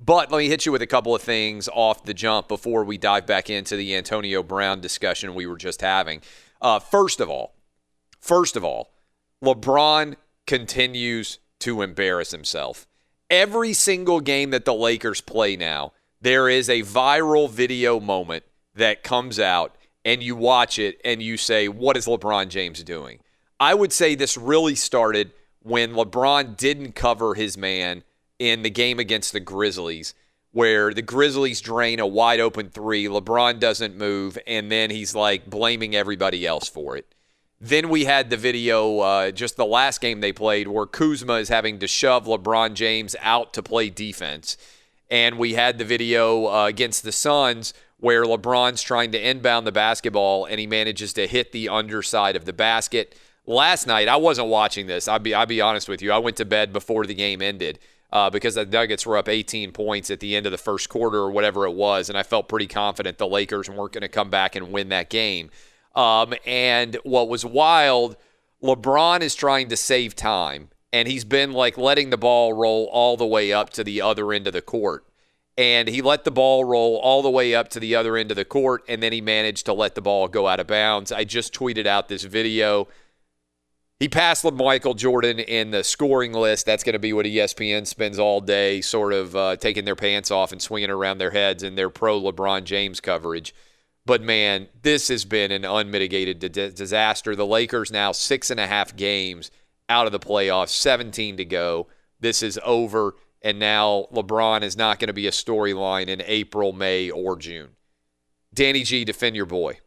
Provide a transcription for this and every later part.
But let me hit you with a couple of things off the jump before we dive back into the Antonio Brown discussion we were just having. First of all, LeBron continues to embarrass himself. Every single game that the Lakers play now, there is a viral video moment that comes out, and you watch it and you say, what is LeBron James doing? I would say this really started when LeBron didn't cover his man in the game against the Grizzlies, where the Grizzlies drain a wide open three, LeBron doesn't move, and then he's like blaming everybody else for it. Then we had the video, just the last game they played, where Kuzma is having to shove LeBron James out to play defense. And we had the video against the Suns where LeBron's trying to inbound the basketball and he manages to hit the underside of the basket. Last night, I wasn't watching this. I'll be honest with you. I went to bed before the game ended because the Nuggets were up 18 points at the end of the first quarter or whatever it was, and I felt pretty confident the Lakers weren't going to come back and win that game. And what was wild, LeBron is trying to save time, and he's been like letting the ball roll all the way up to the other end of the court. And he let the ball roll all the way up to the other end of the court, and then he managed to let the ball go out of bounds. I just tweeted out this video. He passed Micheal Jordan in the scoring list. That's going to be what ESPN spends all day sort of taking their pants off and swinging around their heads in their pro-LeBron James coverage. But, man, this has been an unmitigated disaster. The Lakers now 6.5 games out of the playoffs, 17 to go. This is over. And now LeBron is not going to be a storyline in April, May, or June. Danny G, defend your boy.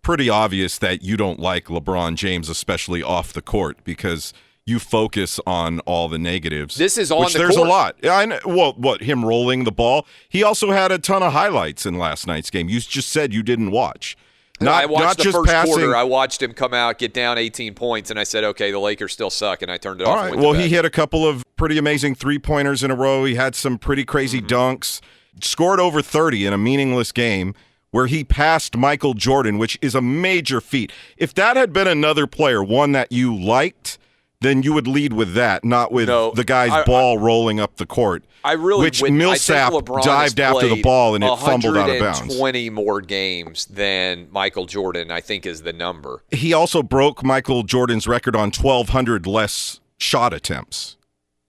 Pretty obvious that you don't like LeBron James, especially off the court, because you focus on all the negatives. This is on the there's court. A lot. I know, well, him rolling the ball. He also had a ton of highlights in last night's game. You just said you didn't watch. I watched not the just first passing. quarter. I watched him come out, get down 18 points, and I said, okay, the Lakers still suck, and I turned it off. All right. Well, he hit a couple of pretty amazing three-pointers in a row. He had some pretty crazy dunks. Scored over 30 in a meaningless game where he passed Micheal Jordan, which is a major feat. If that had been another player, one that you liked, then you would lead with that, not with the guy's ball rolling up the court. Which Millsap dived after the ball and it fumbled out of bounds. 120 more games than Micheal Jordan, I think, is the number. He also broke Micheal Jordan's record on 1,200 less shot attempts.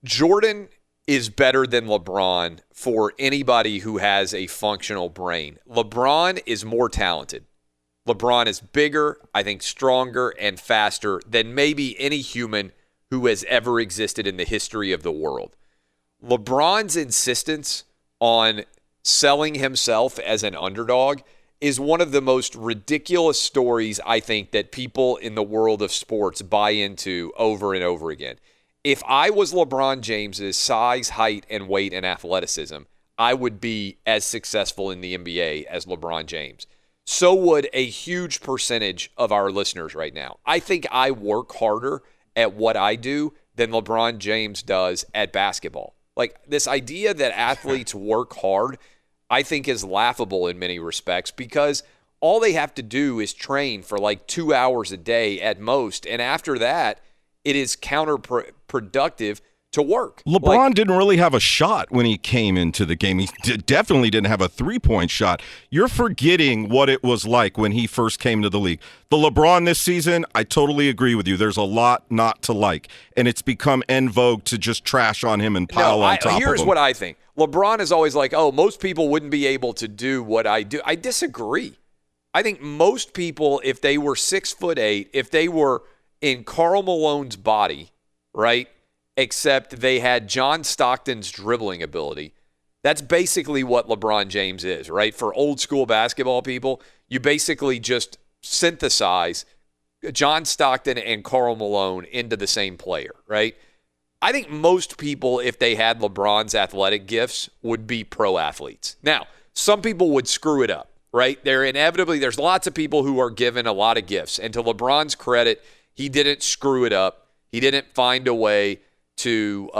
Jordan is better than LeBron for anybody who has a functional brain. LeBron is more talented. LeBron is bigger, I think stronger and faster than maybe any human who has ever existed in the history of the world. LeBron's insistence on selling himself as an underdog is one of the most ridiculous stories, I think, that people in the world of sports buy into over and over again. If I was LeBron James's size, height, and weight and athleticism, I would be as successful in the NBA as LeBron James. So would a huge percentage of our listeners right now. I think I work harder at what I do than LeBron James does at basketball. Like, this idea that athletes work hard, I think is laughable in many respects because all they have to do is train for like 2 hours a day at most. And after that, it is counterproductive to work. LeBron didn't really have a shot when he came into the game. He definitely didn't have a three-point shot. You're forgetting what it was like when he first came to the league. The LeBron this season, I totally agree with you. There's a lot not to like, and it's become en vogue to just trash on him and pile on top of him. Here's what I think. LeBron is always like, oh, most people wouldn't be able to do what I do. I disagree. I think most people, if they were 6'8", if they were in Karl Malone's body, right, except they had John Stockton's dribbling ability. That's basically what LeBron James is, right? For old school basketball people, you basically just synthesize John Stockton and Karl Malone into the same player, right? I think most people, if they had LeBron's athletic gifts, would be pro athletes. Now, some people would screw it up, right? There's lots of people who are given a lot of gifts. And to LeBron's credit, he didn't screw it up. He didn't find a way to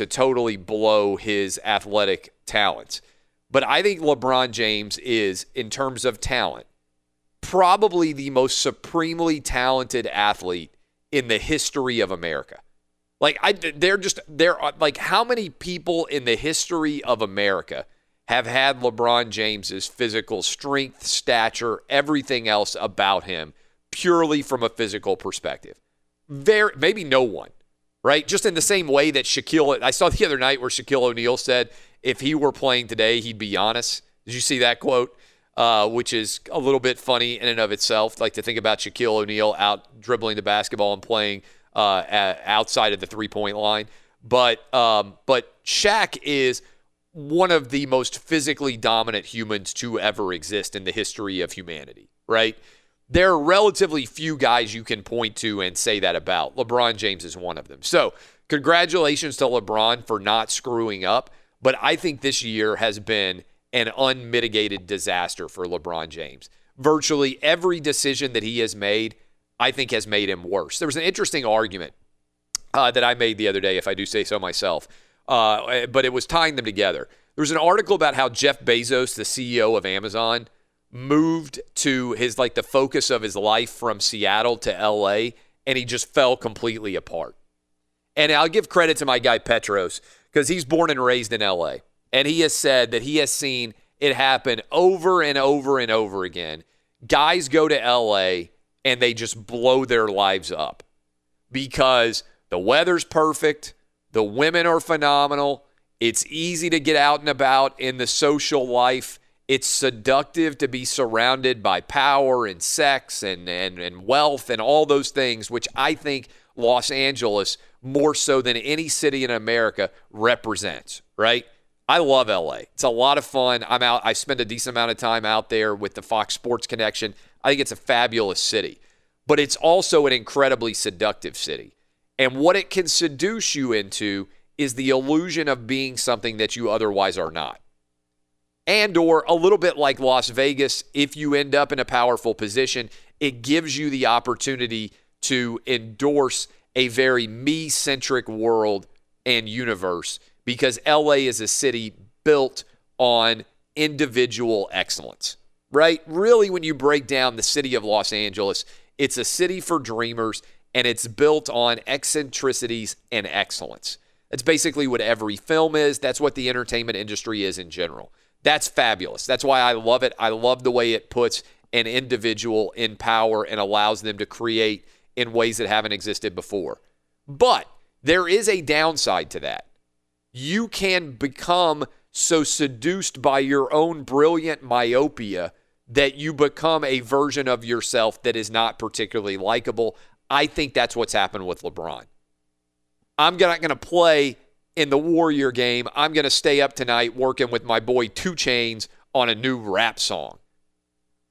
totally blow his athletic talents. But I think LeBron James is, in terms of talent, probably the most supremely talented athlete in the history of America. Like, they're like, how many people in the history of America have had LeBron James's physical strength, stature, everything else about him purely from a physical perspective? Maybe no one, right? Just in the same way that I saw the other night where Shaquille O'Neal said if he were playing today, he'd be Giannis. Did you see that quote? Which is a little bit funny in and of itself, like to think about Shaquille O'Neal out dribbling the basketball and playing outside of the three-point line. But Shaq is one of the most physically dominant humans to ever exist in the history of humanity, right? There are relatively few guys you can point to and say that about. LeBron James is one of them. So congratulations to LeBron for not screwing up. But I think this year has been an unmitigated disaster for LeBron James. Virtually every decision that he has made, I think, has made him worse. There was an interesting argument that I made the other day, if I do say so myself, but it was tying them together. There was an article about how Jeff Bezos, the CEO of Amazon, moved to the focus of his life from Seattle to LA, and he just fell completely apart. And I'll give credit to my guy Petros, because he's born and raised in LA. And he has said that he has seen it happen over and over and over again. Guys go to LA and they just blow their lives up because the weather's perfect, the women are phenomenal, it's easy to get out and about in the social life, it's seductive to be surrounded by power and sex and wealth and all those things, which I think Los Angeles, more so than any city in America, represents, right? I love LA. It's a lot of fun. I spend a decent amount of time out there with the Fox Sports connection. I think it's a fabulous city, but it's also an incredibly seductive city. And what it can seduce you into is the illusion of being something that you otherwise are not. And or a little bit like Las Vegas, if you end up in a powerful position, it gives you the opportunity to endorse a very me-centric world and universe, because LA is a city built on individual excellence, right? Really, when you break down the city of Los Angeles, it's a city for dreamers, and it's built on eccentricities and excellence. That's basically what every film is. That's what the entertainment industry is in general. That's fabulous. That's why I love it. I love the way it puts an individual in power and allows them to create in ways that haven't existed before. But there is a downside to that. You can become so seduced by your own brilliant myopia that you become a version of yourself that is not particularly likable. I think that's what's happened with LeBron. I'm not going to play in the Warrior game. I'm going to stay up tonight working with my boy 2 Chainz on a new rap song.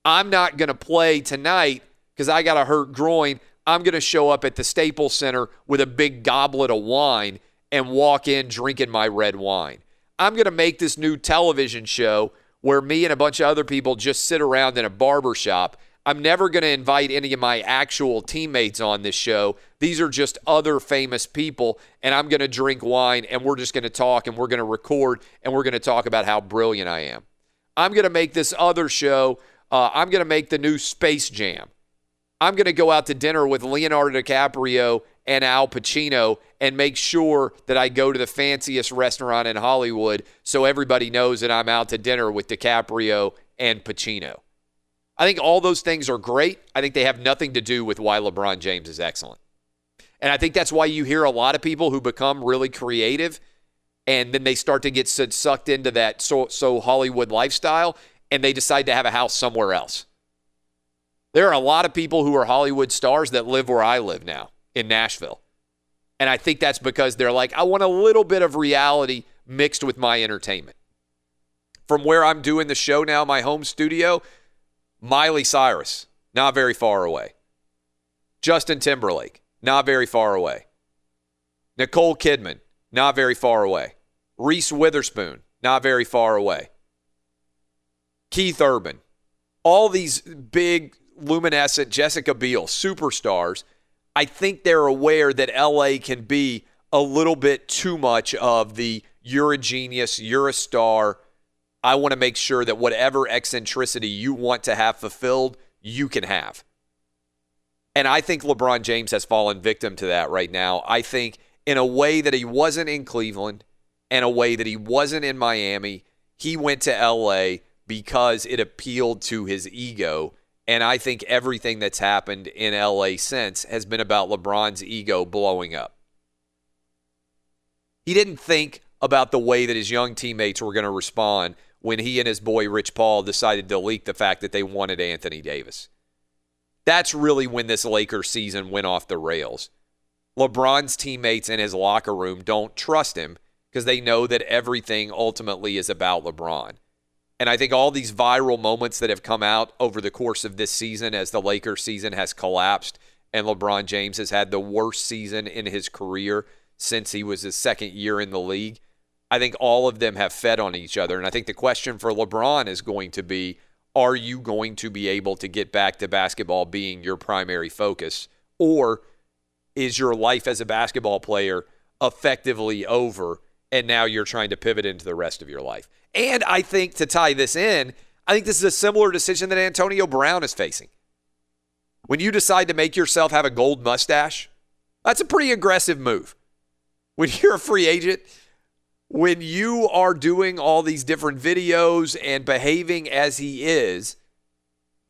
I'm not going to play tonight because I got a hurt groin. I'm going to show up at the Staples Center with a big goblet of wine and walk in drinking my red wine. I'm going to make this new television show where me and a bunch of other people just sit around in a barber shop. I'm never going to invite any of my actual teammates on this show. These are just other famous people, and I'm going to drink wine, and we're just going to talk, and we're going to record, and we're going to talk about how brilliant I am. I'm going to make this other show. I'm going to make the new Space Jam. I'm going to go out to dinner with Leonardo DiCaprio and Al Pacino and make sure that I go to the fanciest restaurant in Hollywood so everybody knows that I'm out to dinner with DiCaprio and Pacino. I think all those things are great. I think they have nothing to do with why LeBron James is excellent. And I think that's why you hear a lot of people who become really creative and then they start to get sucked into that so Hollywood lifestyle and they decide to have a house somewhere else. There are a lot of people who are Hollywood stars that live where I live now in Nashville. And I think that's because they're like, I want a little bit of reality mixed with my entertainment. From where I'm doing the show now, my home studio, Miley Cyrus, not very far away. Justin Timberlake, not very far away. Nicole Kidman, not very far away. Reese Witherspoon, not very far away. Keith Urban, all these big, luminescent Jessica Biel superstars, I think they're aware that LA can be a little bit too much of the you're a genius, you're a star. I want to make sure that whatever eccentricity you want to have fulfilled, you can have. And I think LeBron James has fallen victim to that right now. I think in a way that he wasn't in Cleveland and a way that he wasn't in Miami. He went to LA because it appealed to his ego. And I think everything that's happened in LA since has been about LeBron's ego blowing up. He didn't think about the way that his young teammates were going to respond when he and his boy Rich Paul decided to leak the fact that they wanted Anthony Davis. That's really when this Lakers season went off the rails. LeBron's teammates in his locker room don't trust him because they know that everything ultimately is about LeBron. And I think all these viral moments that have come out over the course of this season as the Lakers season has collapsed and LeBron James has had the worst season in his career since he was his second year in the league, I think all of them have fed on each other. And I think the question for LeBron is going to be, are you going to be able to get back to basketball being your primary focus? Or is your life as a basketball player effectively over and now you're trying to pivot into the rest of your life? And I think to tie this in, I think this is a similar decision that Antonio Brown is facing. When you decide to make yourself have a gold mustache, that's a pretty aggressive move. When you're a free agent, when you are doing all these different videos and behaving as he is,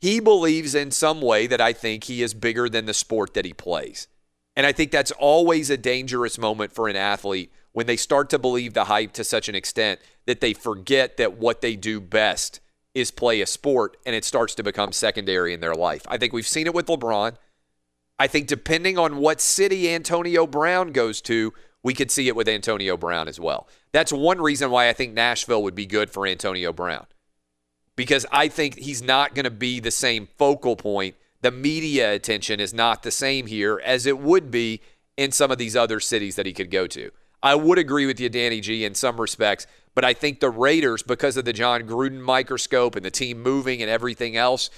he believes in some way that I think he is bigger than the sport that he plays. And I think that's always a dangerous moment for an athlete when they start to believe the hype to such an extent that they forget that what they do best is play a sport, and it starts to become secondary in their life. I think we've seen it with LeBron. I think depending on what city Antonio Brown goes to, we could see it with Antonio Brown as well. That's one reason why I think Nashville would be good for Antonio Brown, because I think he's not going to be the same focal point. The media attention is not the same here as it would be in some of these other cities that he could go to. I would agree with you, Danny G, in some respects, but I think the Raiders, because of the John Gruden microscope and the team moving and everything else,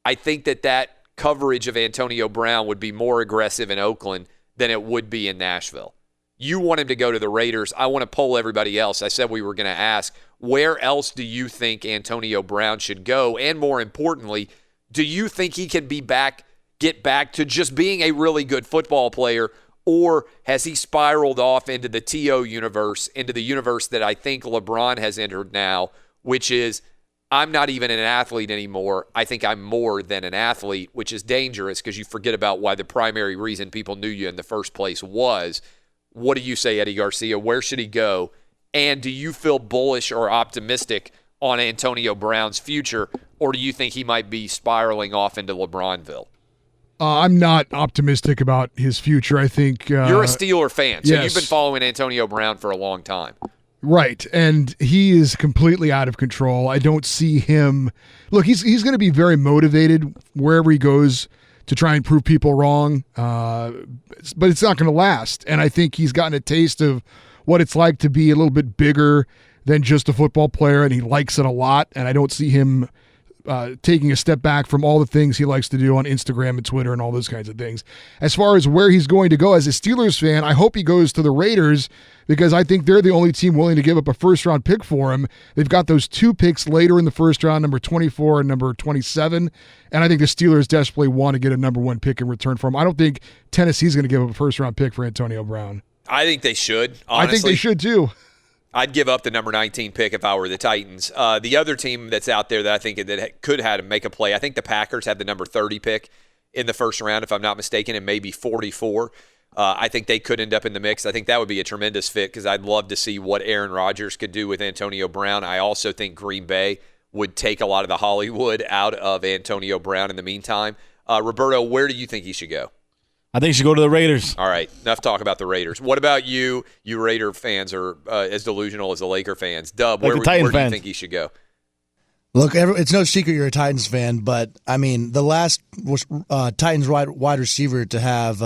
I think that coverage of Antonio Brown would be more aggressive in Oakland than it would be in Nashville. You want him to go to the Raiders. I want to poll everybody else. I said we were going to ask, where else do you think Antonio Brown should go? And more importantly, do you think he can get back to just being a really good football player, or has he spiraled off into the TO universe, into the universe that I think LeBron has entered now, which is, I'm not even an athlete anymore. I think I'm more than an athlete, which is dangerous because you forget about why the primary reason people knew you in the first place was. What do you say, Eddie Garcia? Where should he go? And do you feel bullish or optimistic on Antonio Brown's future, or do you think he might be spiraling off into LeBronville? I'm not optimistic about his future. I think you're a Steeler fan, so yes. You've been following Antonio Brown for a long time. Right, and he is completely out of control. I don't see him. Look, he's going to be very motivated wherever he goes to try and prove people wrong, but it's not going to last. And I think he's gotten a taste of what it's like to be a little bit bigger than just a football player, and he likes it a lot. And I don't see him taking a step back from all the things he likes to do on Instagram and Twitter and all those kinds of things. As far as where he's going to go, as a Steelers fan, I hope he goes to the Raiders because I think they're the only team willing to give up a first-round pick for him. They've got those two picks later in the first round, number 24 and number 27, and I think the Steelers desperately want to get a number one pick in return for him. I don't think Tennessee's going to give up a first-round pick for Antonio Brown. I think they should, honestly. I think they should, too. I'd give up the number 19 pick if I were the Titans. The other team that's out there that I think that could have to make a play, I think the Packers had the number 30 pick in the first round, if I'm not mistaken, and maybe 44. I think they could end up in the mix. I think that would be a tremendous fit because I'd love to see what Aaron Rodgers could do with Antonio Brown. I also think Green Bay would take a lot of the Hollywood out of Antonio Brown in the meantime. Roberto, where do you think he should go? I think he should go to the Raiders. All right, enough talk about the Raiders. What about you? You Raider fans are as delusional as the Laker fans. Dub, where do you think he should go? Look, it's no secret you're a Titans fan, but, I mean, the last Titans wide receiver to have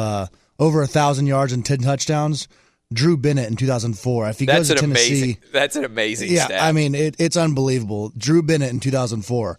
over 1,000 yards and 10 touchdowns, Drew Bennett in 2004. If he goes to Tennessee, that's an amazing stat. Yeah, I mean, it's unbelievable. Drew Bennett in 2004.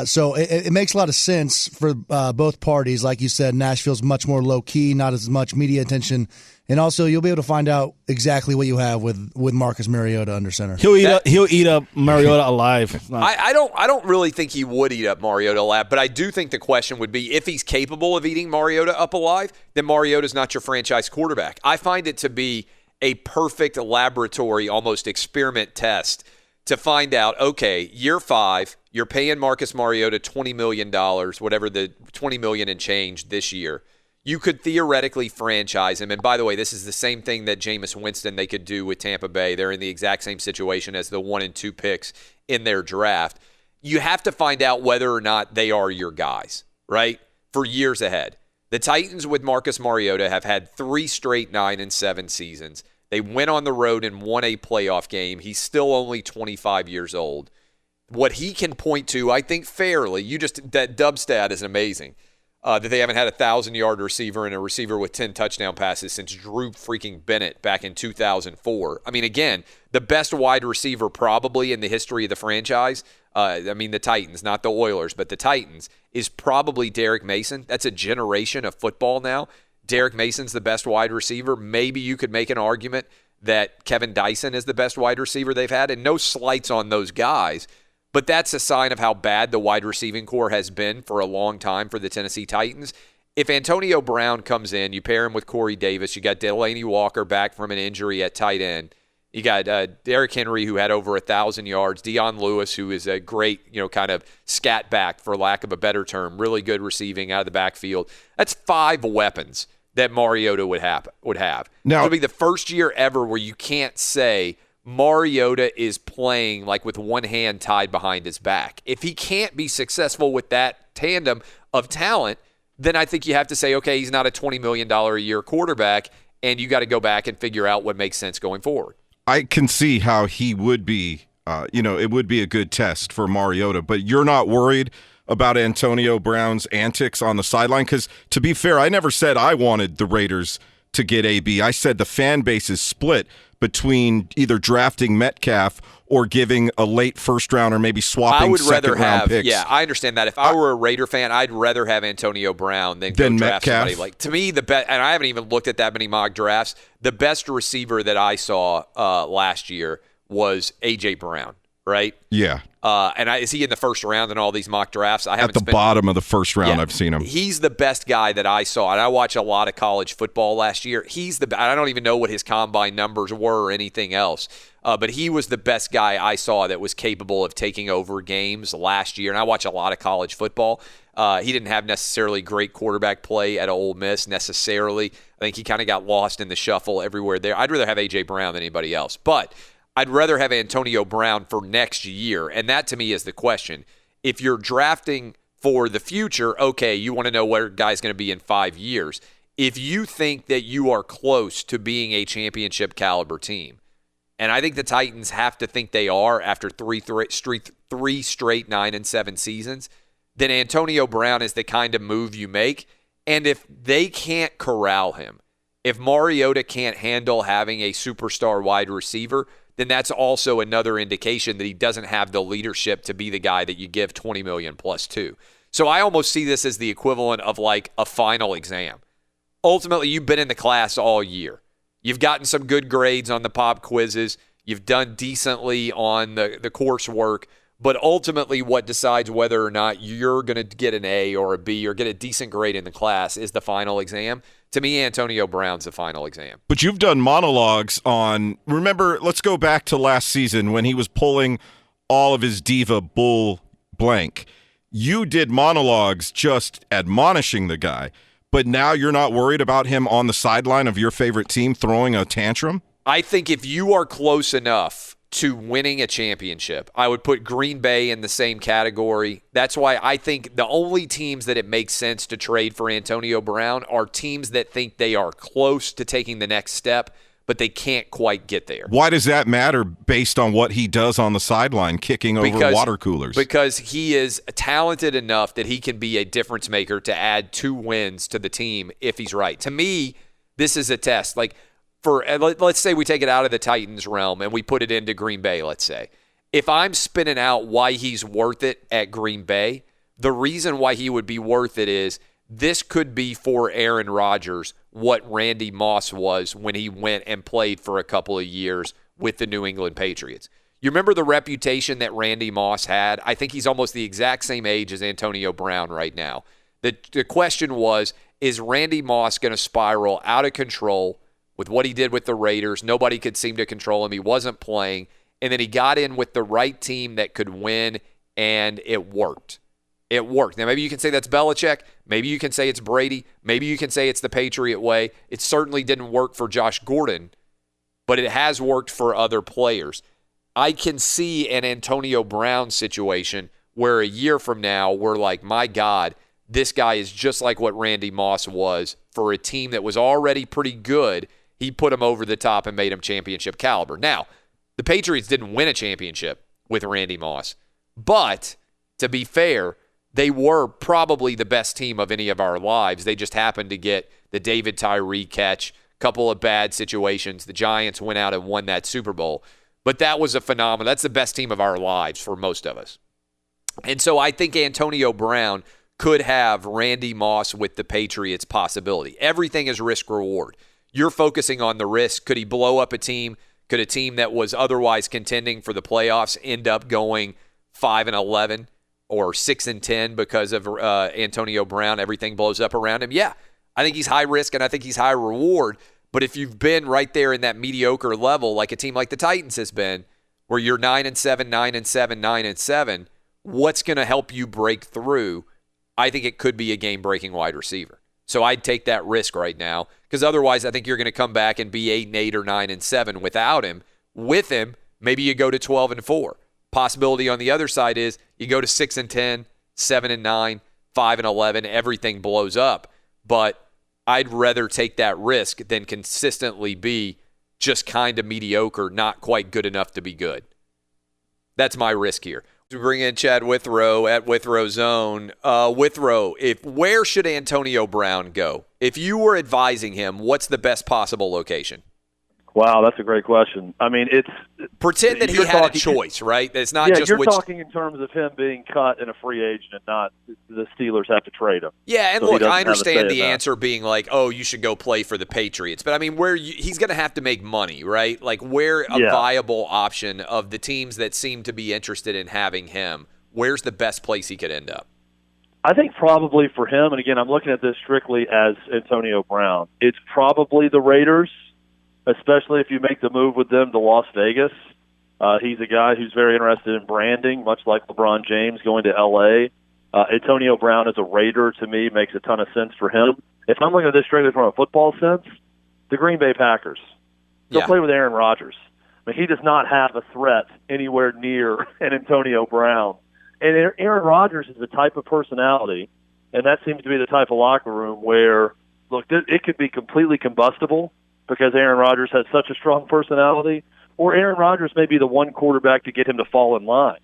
So it makes a lot of sense for both parties. Like you said, Nashville's much more low-key, not as much media attention. And also, you'll be able to find out exactly what you have with Marcus Mariota under center. He'll eat up Mariota alive. I don't really think he would eat up Mariota alive, but I do think the question would be if he's capable of eating Mariota up alive, then Mariota's not your franchise quarterback. I find it to be a perfect laboratory, almost experiment test to find out, okay, year 5, you're paying Marcus Mariota $20 million, whatever the $20 million and change this year. You could theoretically franchise him. And by the way, this is the same thing that Jameis Winston they could do with Tampa Bay. They're in the exact same situation as the 1 and 2 picks in their draft. You have to find out whether or not they are your guys, right? For years ahead. The Titans with Marcus Mariota have had 3 straight 9-7 seasons. They went on the road and won a playoff game. He's still only 25 years old. What he can point to, I think fairly, that dub stat is amazing. That they haven't had a 1,000-yard receiver and a receiver with 10 touchdown passes since Drew freaking Bennett back in 2004. I mean, again, the best wide receiver probably in the history of the franchise, the Titans, not the Oilers, but the Titans, is probably Derek Mason. That's a generation of football now. Derek Mason's the best wide receiver. Maybe you could make an argument that Kevin Dyson is the best wide receiver they've had, and no slights on those guys. But that's a sign of how bad the wide receiving core has been for a long time for the Tennessee Titans. If Antonio Brown comes in, you pair him with Corey Davis. You got Delaney Walker back from an injury at tight end. You got Derrick Henry, who had over 1,000 yards. Dion Lewis, who is a great, kind of scat back, for lack of a better term. Really good receiving out of the backfield. That's 5 weapons that Mariota would have. Now, it'll be the first year ever where you can't say Mariota is playing like with one hand tied behind his back. If he can't be successful with that tandem of talent, then I think you have to say, okay, he's not a $20 million a year quarterback, and you got to go back and figure out what makes sense going forward. I can see how he would be, it would be a good test for Mariota, but you're not worried about Antonio Brown's antics on the sideline? Because to be fair, I never said I wanted the Raiders to get AB. I said the fan base is split between either drafting Metcalf or giving a late first round or maybe swapping second round picks. Yeah, I understand that. If I were a Raider fan, I'd rather have Antonio Brown than go draft Metcalf. somebody. Like, to me, the best, and I haven't even looked at that many mock drafts, the best receiver that I saw last year was A.J. Brown, right? Yeah. Is he in the first round in all these mock drafts? At the bottom of the first round, yeah, I've seen him. He's the best guy that I saw, and I watched a lot of college football last year. I don't even know what his combine numbers were or anything else, but he was the best guy I saw that was capable of taking over games last year, and I watch a lot of college football. He didn't have necessarily great quarterback play at Ole Miss necessarily. I think he kind of got lost in the shuffle everywhere there. I'd rather have A.J. Brown than anybody else, but I'd rather have Antonio Brown for next year, and that to me is the question. If you're drafting for the future, okay, you want to know where a guy's going to be in 5 years. If you think that you are close to being a championship caliber team, and I think the Titans have to think they are after three straight 9-7 seasons, then Antonio Brown is the kind of move you make. And if they can't corral him, if Mariota can't handle having a superstar wide receiver, then that's also another indication that he doesn't have the leadership to be the guy that you give $20 million plus to. So I almost see this as the equivalent of like a final exam. Ultimately, you've been in the class all year. You've gotten some good grades on the pop quizzes. You've done decently on the coursework. But ultimately, what decides whether or not you're going to get an A or a B or get a decent grade in the class is the final exam. To me, Antonio Brown's the final exam. But you've done monologues on, remember, let's go back to last season when he was pulling all of his diva bull blank. You did monologues just admonishing the guy, but now you're not worried about him on the sideline of your favorite team throwing a tantrum? I think if you are close enough to winning a championship, I would put Green Bay in the same category. That's why I think the only teams that it makes sense to trade for Antonio Brown are teams that think they are close to taking the next step, but they can't quite get there. Why does that matter based on what he does on the sideline, kicking over water coolers? Because he is talented enough that he can be a difference maker to add 2 wins to the team if he's right. To me, this is a test. Like, let's say we take it out of the Titans realm and we put it into Green Bay, let's say. if I'm spinning out why he's worth it at Green Bay, the reason why he would be worth it is this could be for Aaron Rodgers what Randy Moss was when he went and played for a couple of years with the New England Patriots. You remember the reputation that Randy Moss had? I think he's almost the exact same age as Antonio Brown right now. The question was, is Randy Moss going to spiral out of control with what he did with the Raiders? Nobody could seem to control him. He wasn't playing. And then he got in with the right team that could win, and it worked. It worked. Now, maybe you can say that's Belichick. Maybe you can say it's Brady. Maybe you can say it's the Patriot way. It certainly didn't work for Josh Gordon, but it has worked for other players. I can see an Antonio Brown situation where a year from now we're like, my God, this guy is just like what Randy Moss was for a team that was already pretty good. He put him over the top and made him championship caliber. Now, the Patriots didn't win a championship with Randy Moss, but to be fair, they were probably the best team of any of our lives. They just happened to get the David Tyree catch, couple of bad situations. The Giants went out and won that Super Bowl. But that was a phenomenon. That's the best team of our lives for most of us. And so I think Antonio Brown could have Randy Moss with the Patriots possibility. Everything is risk-reward. You're focusing on the risk. Could he blow up a team? Could a team that was otherwise contending for the playoffs end up going 5-11 or 6-10 because of Antonio Brown? Everything blows up around him. Yeah, I think he's high risk and I think he's high reward. But if you've been right there in that mediocre level, like a team like the Titans has been, where you're 9-7, 9-7, 9-7, what's going to help you break through? I think it could be a game-breaking wide receiver. So I'd take that risk right now, because otherwise I think you're going to come back and be 8-8 or 9-7 without him. With him, maybe you go to 12-4. Possibility on the other side is you go to 6-10, 7-9, 5-11, everything blows up. But I'd rather take that risk than consistently be just kind of mediocre, not quite good enough to be good. That's my risk here. We bring in Chad Withrow at Withrow Zone. Withrow, where should Antonio Brown go? If you were advising him, what's the best possible location? Wow, that's a great question. I mean, pretend that he had a choice, right? It's not just you're talking in terms of him being cut in a free agent and not the Steelers have to trade him. Yeah, and so look, I understand the answer being like, oh, you should go play for the Patriots. But, I mean, he's going to have to make money, right? Like, where a viable option of the teams that seem to be interested in having him, where's the best place he could end up? I think probably for him, and again, I'm looking at this strictly as Antonio Brown, it's probably the Raiders, especially if you make the move with them to Las Vegas. He's a guy who's very interested in branding, much like LeBron James going to L.A. Antonio Brown as a Raider, to me, makes a ton of sense for him. If I'm looking at this strictly from a football sense, the Green Bay Packers. Go play with Aaron Rodgers. I mean, he does not have a threat anywhere near an Antonio Brown. And Aaron Rodgers is the type of personality, and that seems to be the type of locker room where, look, it could be completely combustible because Aaron Rodgers has such a strong personality, or Aaron Rodgers may be the one quarterback to get him to fall in line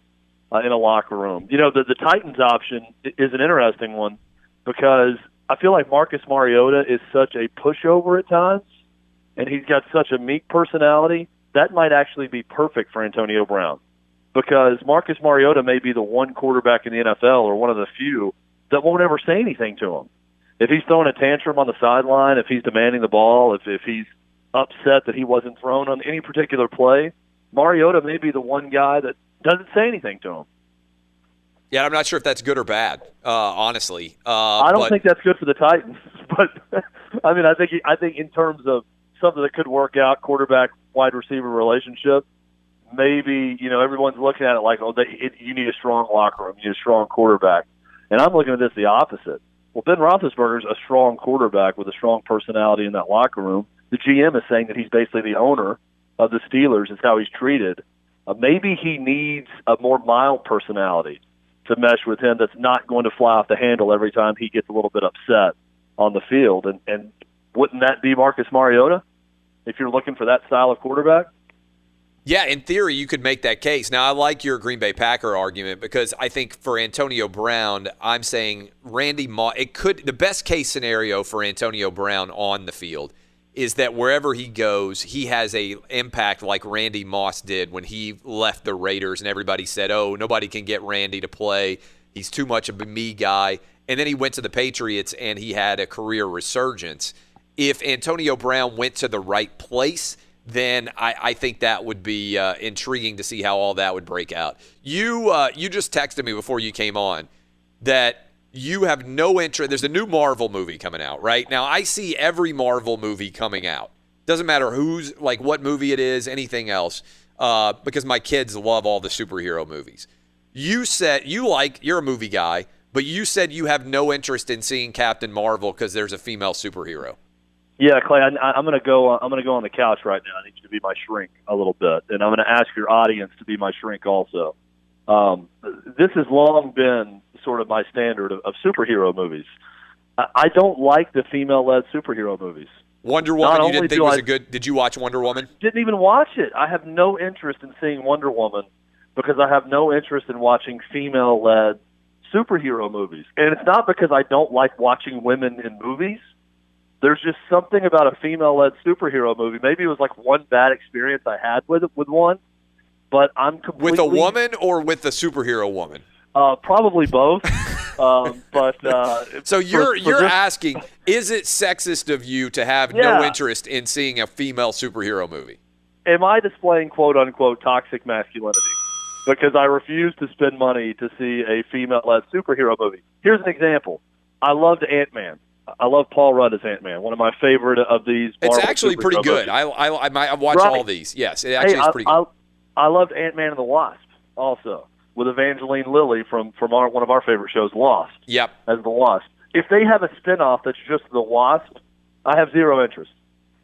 in a locker room. You know, the Titans option is an interesting one because I feel like Marcus Mariota is such a pushover at times, and he's got such a meek personality. That might actually be perfect for Antonio Brown because Marcus Mariota may be the one quarterback in the NFL or one of the few that won't ever say anything to him. If he's throwing a tantrum on the sideline, if he's demanding the ball, if he's upset that he wasn't thrown on any particular play, Mariota may be the one guy that doesn't say anything to him. Yeah, I'm not sure if that's good or bad, honestly. I don't think that's good for the Titans, but I mean, I think in terms of something that could work out, quarterback wide receiver relationship, maybe everyone's looking at it like, you need a strong locker room, you need a strong quarterback, and I'm looking at this the opposite. Well, Ben Roethlisberger's a strong quarterback with a strong personality in that locker room. The GM is saying that he's basically the owner of the Steelers. Is how he's treated. Maybe he needs a more mild personality to mesh with him that's not going to fly off the handle every time he gets a little bit upset on the field. And wouldn't that be Marcus Mariota if you're looking for that style of quarterback? Yeah, in theory, you could make that case. Now, I like your Green Bay Packer argument because I think for Antonio Brown, I'm saying Randy Moss. The best case scenario for Antonio Brown on the field is that wherever he goes, he has a impact like Randy Moss did when he left the Raiders and everybody said, oh, nobody can get Randy to play. He's too much of a me guy. And then he went to the Patriots and he had a career resurgence. If Antonio Brown went to the right place, then I think that would be intriguing to see how all that would break out. You just texted me before you came on that you have no interest. There's a new Marvel movie coming out, right? Now, I see every Marvel movie coming out. Doesn't matter what movie it is, anything else, because my kids love all the superhero movies. You said you're a movie guy, but you said you have no interest in seeing Captain Marvel because there's a female superhero. Yeah, Clay, I'm going to go. I'm going to go on the couch right now. I need you to be my shrink a little bit, and I'm going to ask your audience to be my shrink also. This has long been sort of my standard of superhero movies. I don't like the female-led superhero movies. Wonder Woman, you didn't think was a good. Did you watch Wonder Woman? Didn't even watch it. I have no interest in seeing Wonder Woman because I have no interest in watching female-led superhero movies. And it's not because I don't like watching women in movies. There's just something about a female-led superhero movie. Maybe it was like one bad experience I had with one, but I'm completely... With a woman or with a superhero woman? Probably both. So you're asking, is it sexist of you to have no interest in seeing a female superhero movie? Am I displaying quote-unquote toxic masculinity? Because I refuse to spend money to see a female-led superhero movie. Here's an example. I loved Ant-Man. I love Paul Rudd as Ant-Man, one of my favorite of these Marvel It's actually pretty good. I've watched all these. Yes, it actually is pretty good. I loved Ant-Man and the Wasp also, with Evangeline Lilly from one of our favorite shows, Lost. Yep. As the Wasp. If they have a spinoff that's just the Wasp, I have zero interest.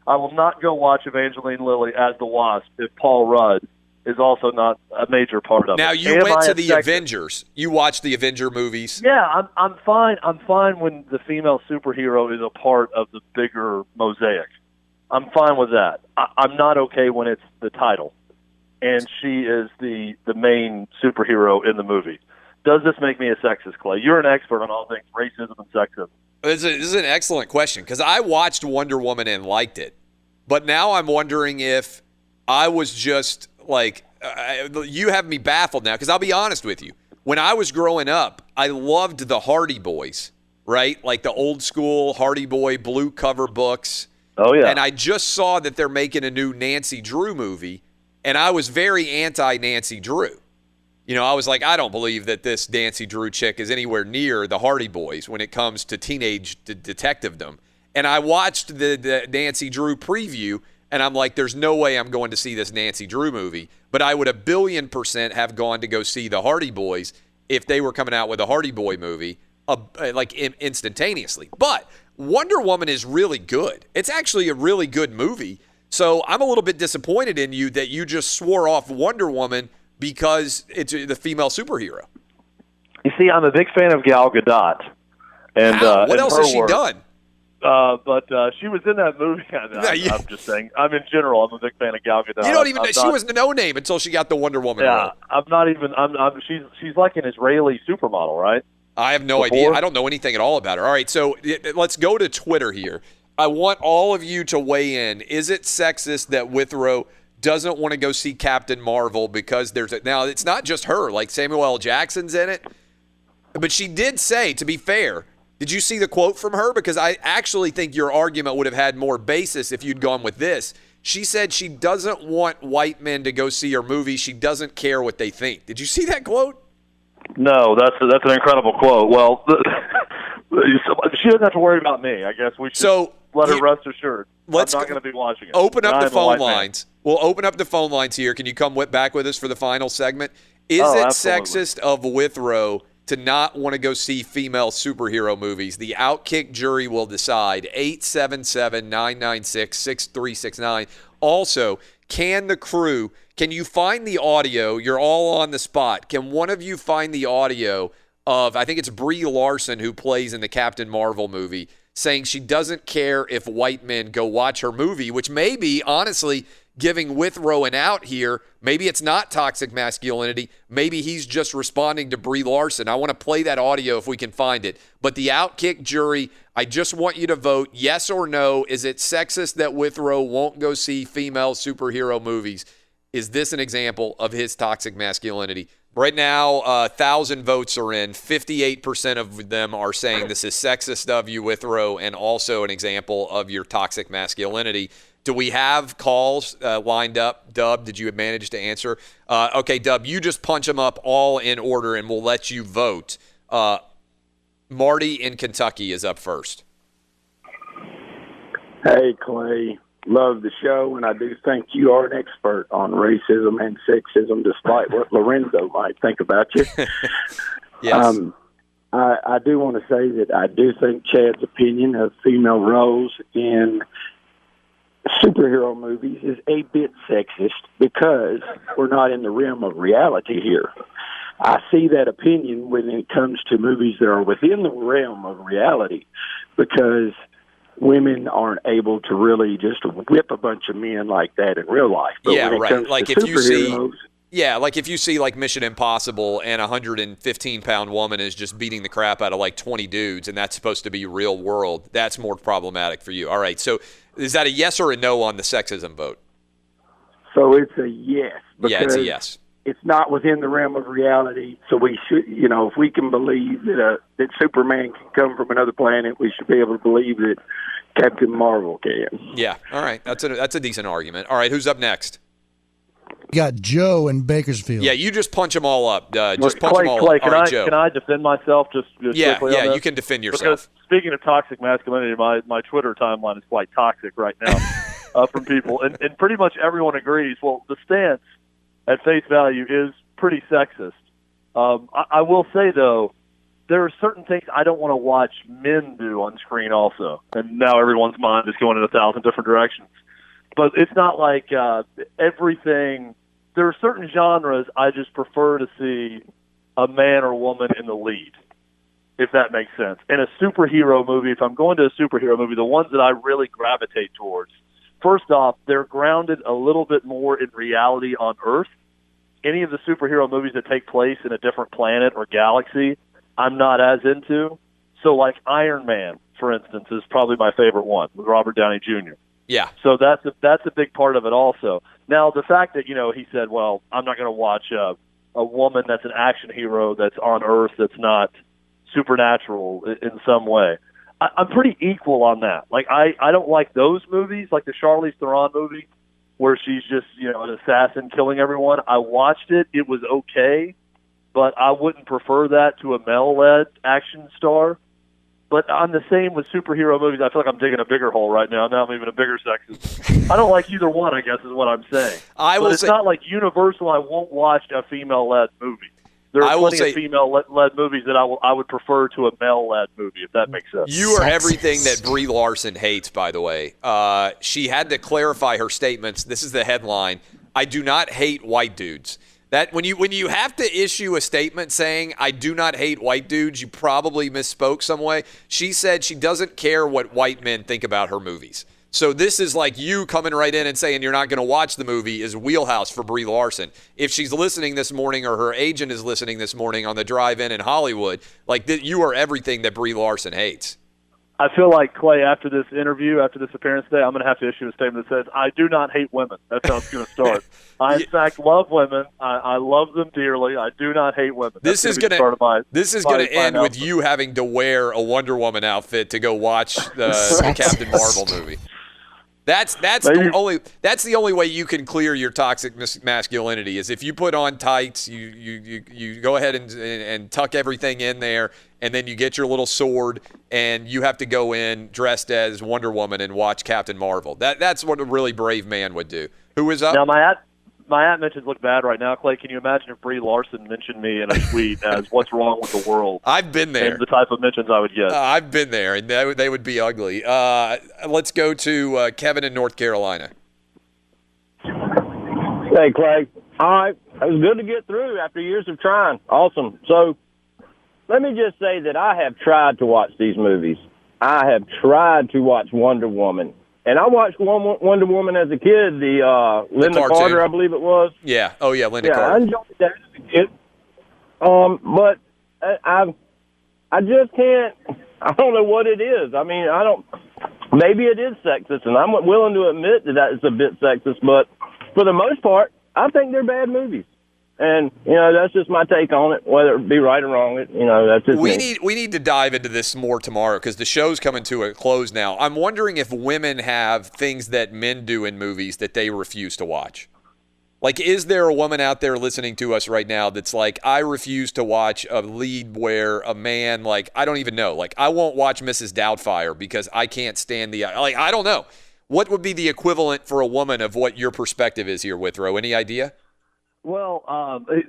I will not go watch Evangeline Lilly as the Wasp if Paul Rudd is also not a major part of it. Now, you went to the Avengers. You watched the Avenger movies. Yeah, I'm fine. I'm fine when the female superhero is a part of the bigger mosaic. I'm fine with that. I'm not okay when it's the title and she is the main superhero in the movie. Does this make me a sexist, Clay? You're an expert on all things racism and sexism. This is an excellent question because I watched Wonder Woman and liked it. But now I'm wondering if I was just like, you have me baffled now because I'll be honest with you. When I was growing up, I loved the Hardy Boys, right? Like the old school Hardy Boy blue cover books. Oh, yeah. And I just saw that they're making a new Nancy Drew movie, and I was very anti-Nancy Drew. You know, I was like, I don't believe that this Nancy Drew chick is anywhere near the Hardy Boys when it comes to teenage detectivedom. And I watched the Nancy Drew preview, and I'm like, there's no way I'm going to see this Nancy Drew movie. But I would 1,000,000,000% have gone to go see the Hardy Boys if they were coming out with a Hardy Boy movie, instantaneously. But Wonder Woman is really good. It's actually a really good movie. So I'm a little bit disappointed in you that you just swore off Wonder Woman because it's the female superhero. You see, I'm a big fan of Gal Gadot. And what else has she done? But she was in that movie. I'm just saying. In general, I'm a big fan of Gal Gadot. You don't even know. She was no name until she got the Wonder Woman role. I'm not even. She's like an Israeli supermodel, right? I have no idea. I don't know anything at all about her. All right, so let's go to Twitter here. I want all of you to weigh in. Is it sexist that Withrow doesn't want to go see Captain Marvel because now it's not just her. Like Samuel L. Jackson's in it, but she did say, to be fair. Did you see the quote from her? Because I actually think your argument would have had more basis if you'd gone with this. She said she doesn't want white men to go see her movie. She doesn't care what they think. Did you see that quote? No, that's an incredible quote. Well, she doesn't have to worry about me. I guess we should let her rest assured. I'm not going to be watching it. Open up the phone lines. We'll open up the phone lines here. Can you come back with us for the final segment? Is it sexist of Withrow to not want to go see female superhero movies? The OUTKICK jury will decide. 877-996-6369. Also, can you find the audio? You're all on the spot. Can one of you find the audio of, I think it's Brie Larson who plays in the Captain Marvel movie, saying she doesn't care if white men go watch her movie, which may be, honestly, giving Withrow an out here. Maybe it's not toxic masculinity. Maybe he's just responding to Brie Larson. I want to play that audio if we can find it. But the Outkick jury, I just want you to vote yes or no. Is it sexist that Withrow won't go see female superhero movies? Is this an example of his toxic masculinity? Right now, 1,000 votes are in. 58% of them are saying this is sexist of you, Withrow, and also an example of your toxic masculinity. Do we have calls lined up? Dub, did you manage to answer? Okay, Dub, you just punch them up all in order, and we'll let you vote. Marty in Kentucky is up first. Hey, Clay. Love the show, and I do think you are an expert on racism and sexism, despite what Lorenzo might think about you. Yes. I do want to say that I do think Chad's opinion of female roles in superhero movies is a bit sexist because we're not in the realm of reality here. I see that opinion when it comes to movies that are within the realm of reality because women aren't able to really just whip a bunch of men like that in real life. But yeah, when it right. comes Like to if you see, superheroes, yeah, like if you see like Mission Impossible and a 115-pound woman is just beating the crap out of like 20 dudes, and that's supposed to be real world, that's more problematic for you. All right, so is that a yes or a no on the sexism vote? so it's a yes. Yeah, it's a because yes. It's not within the realm of reality, so we should, if we can believe that Superman can come from another planet, we should be able to believe that Captain Marvel can. Yeah, all right. That's a decent argument. All right, who's up next? You got Joe in Bakersfield. Yeah, you just punch them all up. Just punch Clay, them all Clay, up. All right, Joe. can I defend myself just Yeah, quickly on this? you can defend yourself. Because speaking of toxic masculinity, my Twitter timeline is quite toxic right now from people. And pretty much everyone agrees, well, the stance at face value is pretty sexist. I will say, though, there are certain things I don't want to watch men do on screen also. And now everyone's mind is going in 1,000 different directions. But it's not like everything. There are certain genres I just prefer to see a man or woman in the lead, if that makes sense. In a superhero movie, if I'm going to a superhero movie, the ones that I really gravitate towards, first off, they're grounded a little bit more in reality on Earth. Any of the superhero movies that take place in a different planet or galaxy, I'm not as into. So like Iron Man, for instance, is probably my favorite one with Robert Downey Jr. Yeah. So that's a big part of it also. Now, the fact that, he said, well, I'm not going to watch a woman that's an action hero that's on Earth that's not supernatural in some way. I'm pretty equal on that. Like, I don't like those movies, like the Charlize Theron movie, where she's just, an assassin killing everyone. I watched it. It was okay, but I wouldn't prefer that to a male-led action star. But I'm the same with superhero movies. I feel like I'm digging a bigger hole right now. Now I'm even a bigger sexist. I don't like either one, I guess, is what I'm saying. It's not like universal. I won't watch a female-led movie. There are plenty of female-led movies that I would prefer to a male-led movie, if that makes sense. You are everything that Brie Larson hates, by the way. She had to clarify her statements. This is the headline. I do not hate white dudes. That when you have to issue a statement saying I do not hate white dudes, you probably misspoke some way. She said she doesn't care what white men think about her movies. So this is like you coming right in and saying you're not going to watch the movie is wheelhouse for Brie Larson. If she's listening this morning or her agent is listening this morning on the drive-in in Hollywood, you are everything that Brie Larson hates. I feel like, Clay, after this interview, after this appearance today, I'm going to have to issue a statement that says, I do not hate women. That's how it's going to start. I, in fact, love women. I love them dearly. I do not hate women. This is going to end with you having to wear a Wonder Woman outfit to go watch the Captain Marvel movie. That's the only way you can clear your toxic masculinity is if you put on tights, you go ahead and tuck everything in there, and then you get your little sword, and you have to go in dressed as Wonder Woman and watch Captain Marvel. That's what a really brave man would do. Who is up? Now my at mentions look bad right now, Clay. Can you imagine if Brie Larson mentioned me in a tweet as "What's wrong with the world"? I've been there. And the type of mentions I would get. I've been there, and they would be ugly. Let's go to Kevin in North Carolina. Hey, Clay. All right. It was good to get through after years of trying. Awesome. So let me just say that I have tried to watch these movies. I have tried to watch Wonder Woman. And I watched Wonder Woman as a kid, the Linda cartoon. Carter, I believe it was. Yeah. Oh, yeah, Linda Yeah, I Carter. enjoyed that as a kid. But I just can't. I don't know what it is. I mean, maybe it is sexist, and I'm willing to admit that it's a bit sexist. But for the most part, I think they're bad movies. And, that's just my take on it, whether it be right or wrong. That's just me. We need to dive into this more tomorrow because the show's coming to a close now. I'm wondering if women have things that men do in movies that they refuse to watch. Like, is there a woman out there listening to us right now that's like, I refuse to watch a lead where a man, like, I don't even know. Like, I won't watch Mrs. Doubtfire because I can't stand like, I don't know. What would be the equivalent for a woman of what your perspective is here, Withrow? Any idea? Well,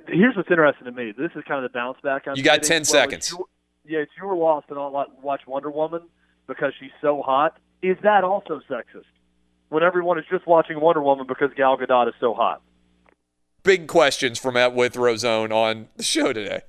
here's what's interesting to me. This is kind of the bounce back. You got 10 seconds. It's your loss to not watch Wonder Woman because she's so hot. Is that also sexist? When everyone is just watching Wonder Woman because Gal Gadot is so hot. Big questions from at Withrow Zone on the show today.